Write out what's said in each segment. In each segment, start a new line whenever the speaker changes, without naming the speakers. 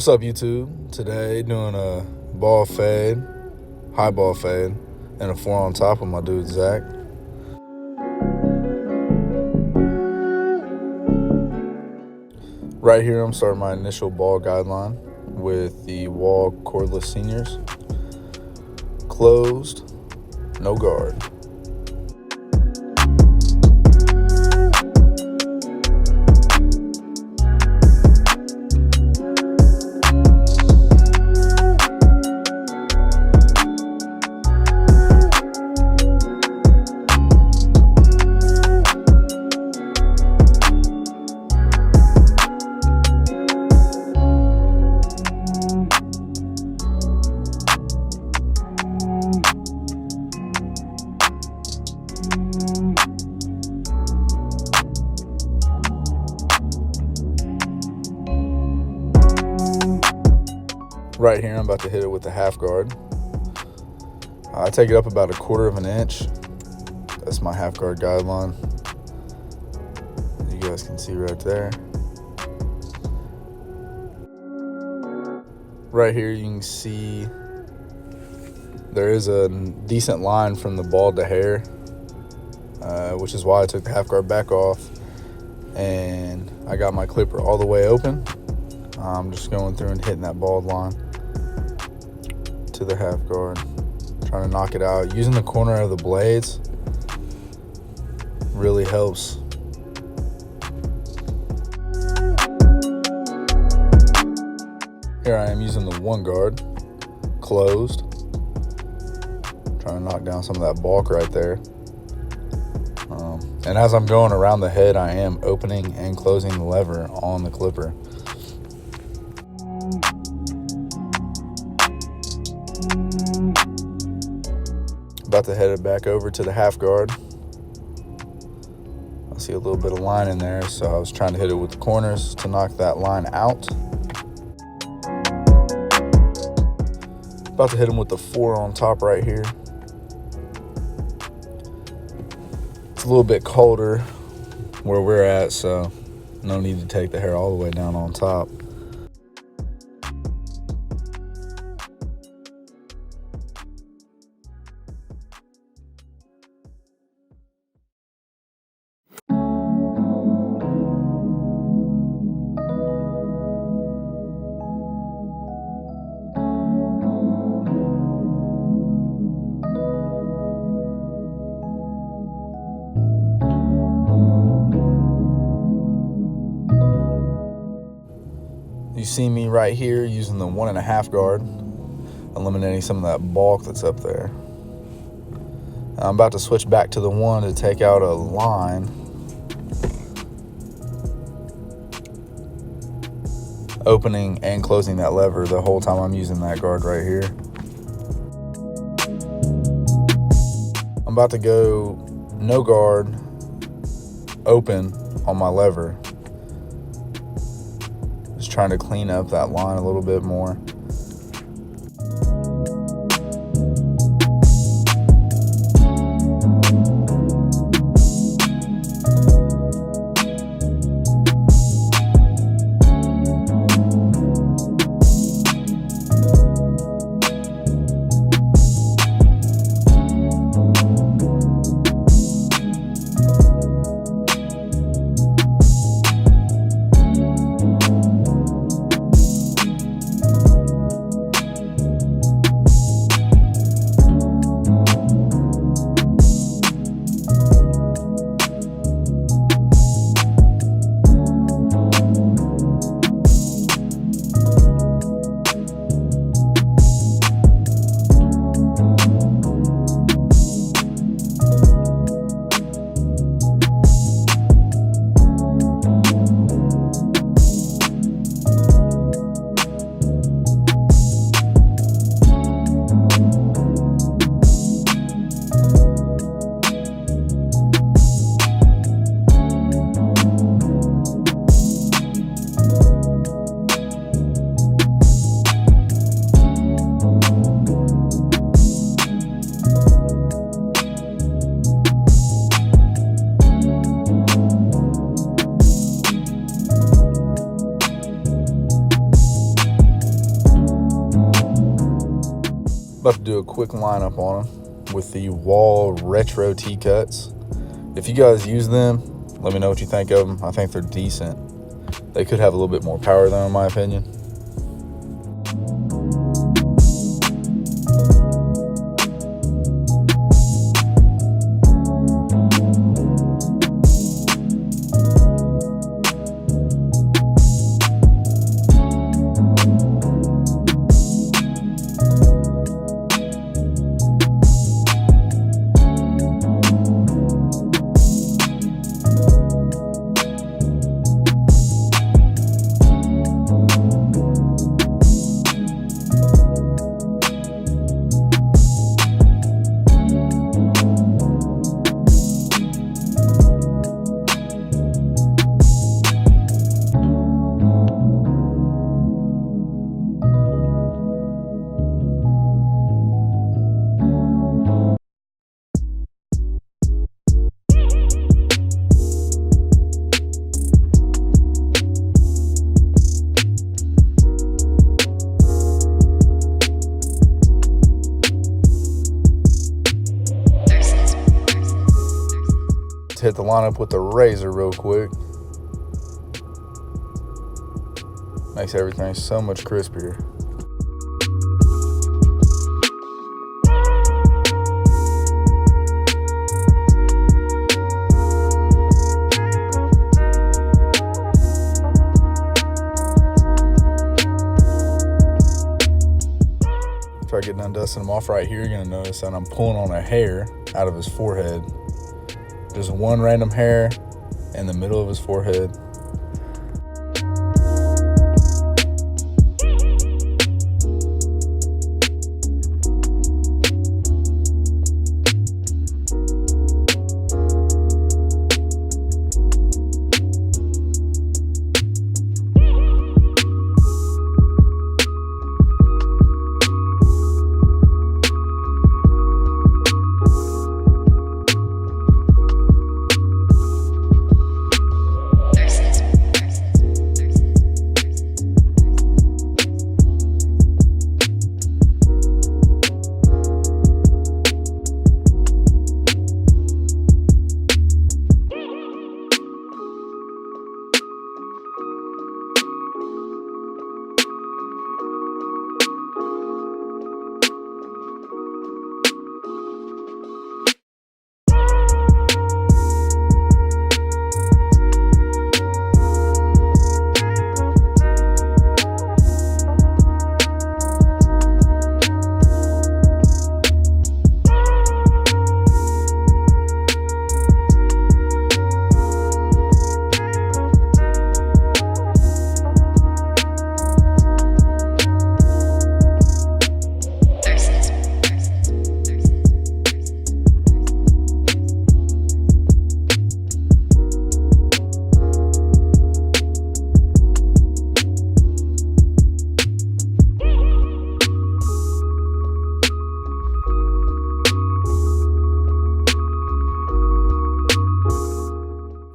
What's up, YouTube? Today doing a ball fade, high ball fade, and a 4 on top with my dude Zach. Right here, I'm starting my initial ball guideline with the Wall cordless seniors. Closed, no guard. Right here, I'm about to hit it with the half guard. I take it up about 1/4 of an inch. That's my half guard guideline. You guys can see right there. Right here, you can see there is a decent line from the ball to hair, which is why I took the half guard back off. And I got my clipper all the way open. I'm just going through and hitting that bald line to the half guard, trying to knock it out. Using the corner of the blades really helps. Here I am using the 1 guard, closed, trying to knock down some of that bulk right there. And as I'm going around the head, I am opening and closing the lever on the clipper. About to head it back over to the half guard. I see a little bit of line in there, so I was trying to hit it with the corners to knock that line out. About to hit him with the 4 on top right here. It's a little bit colder where we're at, so no need to take the hair all the way down on top. You see me right here using the 1.5 guard, eliminating some of that bulk that's up there. I'm about to switch back to the 1 to take out a line. Opening and closing that lever the whole time I'm using that guard right here. I'm about to go no guard, open on my lever. Just trying to clean up that line a little bit more. About to do a quick lineup on them with the Wall Retro T-Cuts. If you guys use them, let me know what you think of them. I think they're decent. They could have a little bit more power though, in my opinion. Hit the lineup with the razor real quick. Makes everything so much crispier. After I get done dusting them off right here, you're gonna notice that I'm pulling on a hair out of his forehead. Just one random hair in the middle of his forehead.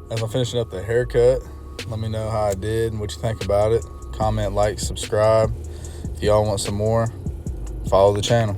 As I'm finishing up the haircut, let me know how I did and what you think about it. Comment, like, subscribe. If y'all want some more, follow the channel.